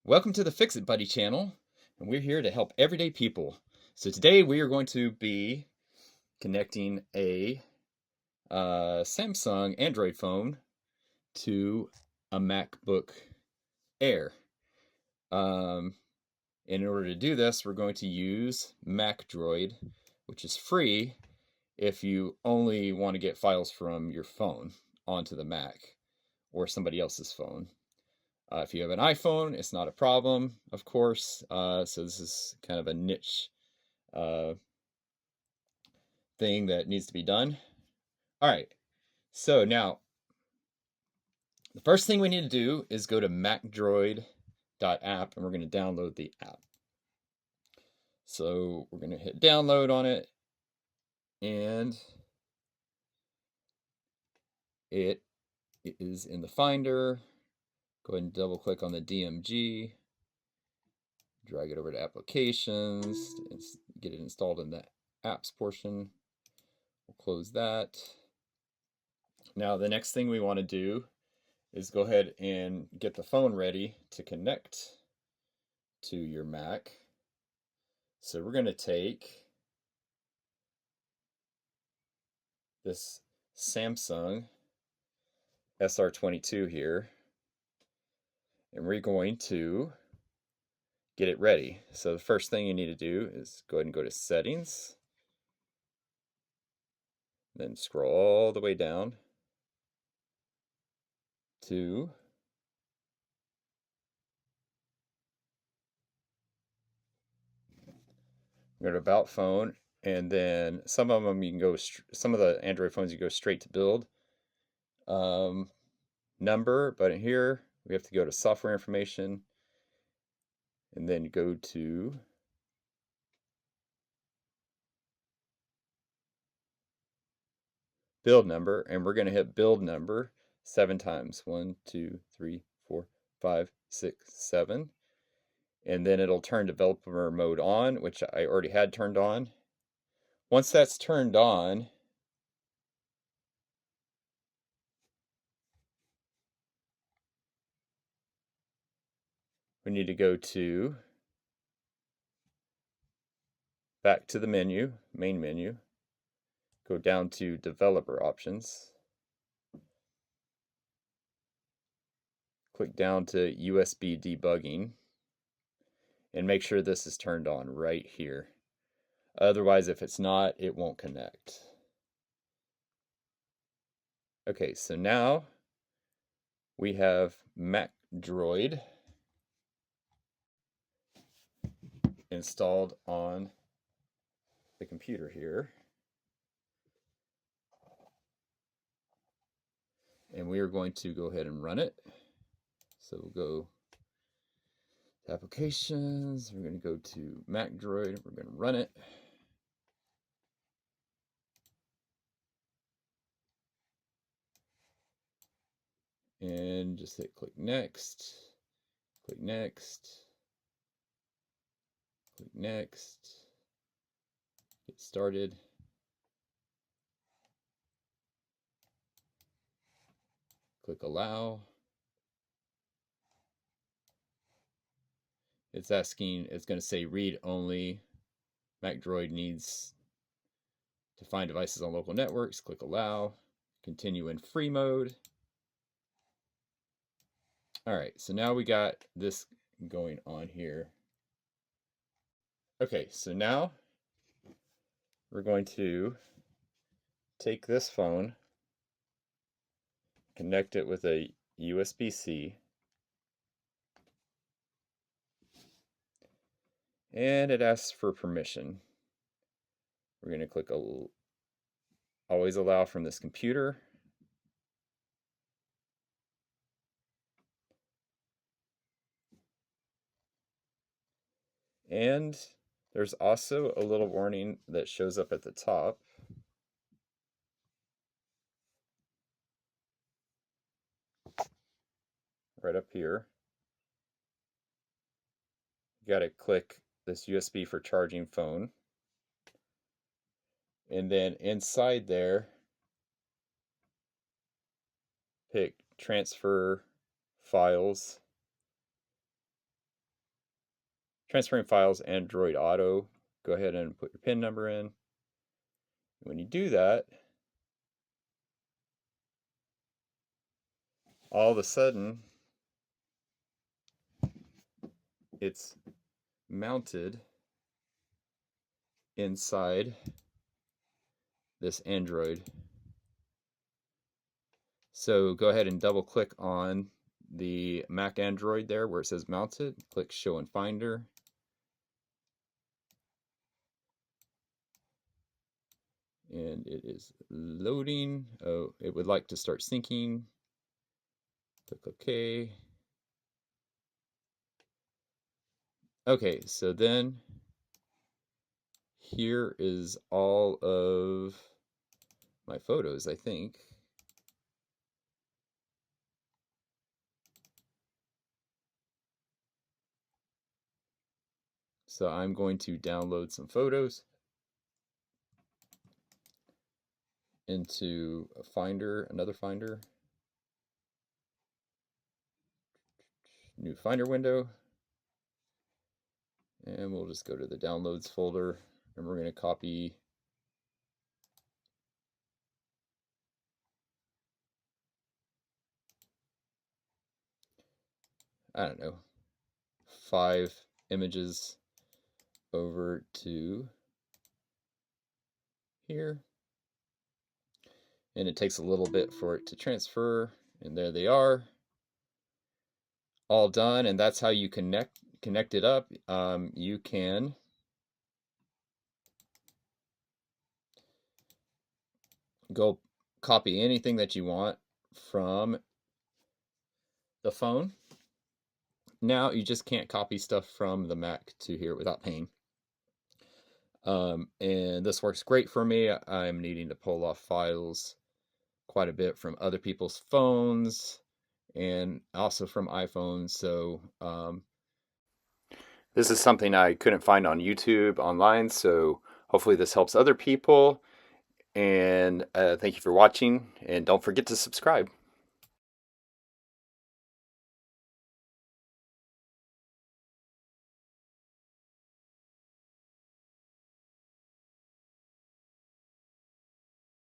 Welcome to the Fix It Buddy channel, and we're here to help everyday people. So today we are going to be connecting a Samsung Android phone to a MacBook Air. In order to do this, we're going to use MacDroid, which is free if you only want to get files from your phone onto the Mac or somebody else's phone. If you have an iPhone, it's not a problem, of course. So this is kind of a niche uh, thing that needs to be done. All right, so now the first thing we need to do is go to MacDroid.app and we're going to download the app. So we're going to hit download on it, and it is in the Finder. Go ahead and double click on the DMG, drag it over to Applications, and get it installed in the Apps portion. We'll close that. Now the next thing we want to do is go ahead and get the phone ready to connect to your Mac. So we're going to take this Samsung SR22 here, and we're going to get it ready. So the first thing you need to do is go ahead and go to Settings, then scroll all the way down to go to About Phone, and then some of them you can go, some of the Android phones you go straight to build number, but here we have to go to Software Information, and then go to build number, and we're going to hit build number 7 times. 1, 2, 3, 4, 5, 6, 7. And then it'll turn developer mode on, which I already had turned on. Once that's turned on, we need to go to back to the menu, main menu, go down to developer options, click down to USB Debugging, and make sure this is turned on right here. Otherwise, if it's not, it won't connect. Okay, so now we have MacDroid installed on the computer here. And we are going to go ahead and run it. So we'll go to Applications, we're going to go to MacDroid, we're going to run it. And just hit click next, click next, click next, get started. Click allow. It's asking, it's going to say read only. MacDroid needs to find devices on local networks. Click allow. Continue in free mode. All right, so now we got this going on here. Okay, so now we're going to take this phone, connect it with a USB-C, and it asks for permission. We're going to click always allow from this computer. And there's also a little warning that shows up at the top. Right up here. You got to click this USB for charging phone. And then inside there, pick transfer files. transferring files, Android Auto. Go ahead and put your PIN number in. When you do that, all of a sudden, it's mounted inside this Android. So go ahead and double click on the Mac Android there where it says mounted. Click Show in Finder. And it is loading. Oh, it would like to start syncing. Click OK. Okay, so then here is all of my photos, I think. So I'm going to download some photos into a Finder, another Finder, new Finder window, and we'll just go to the Downloads folder, and we're going to copy I don't know, 5 images over to here. And it takes a little bit for it to transfer, and there they are, all done. And that's how you connect it up. You can go copy anything that you want from the phone. Now you just can't copy stuff from the Mac to here without paying. And this works great for me. I'm needing to pull off files quite a bit from other people's phones and also from iPhones. So this is something I couldn't find on YouTube online. So hopefully this helps other people. And thank you for watching. And don't forget to subscribe.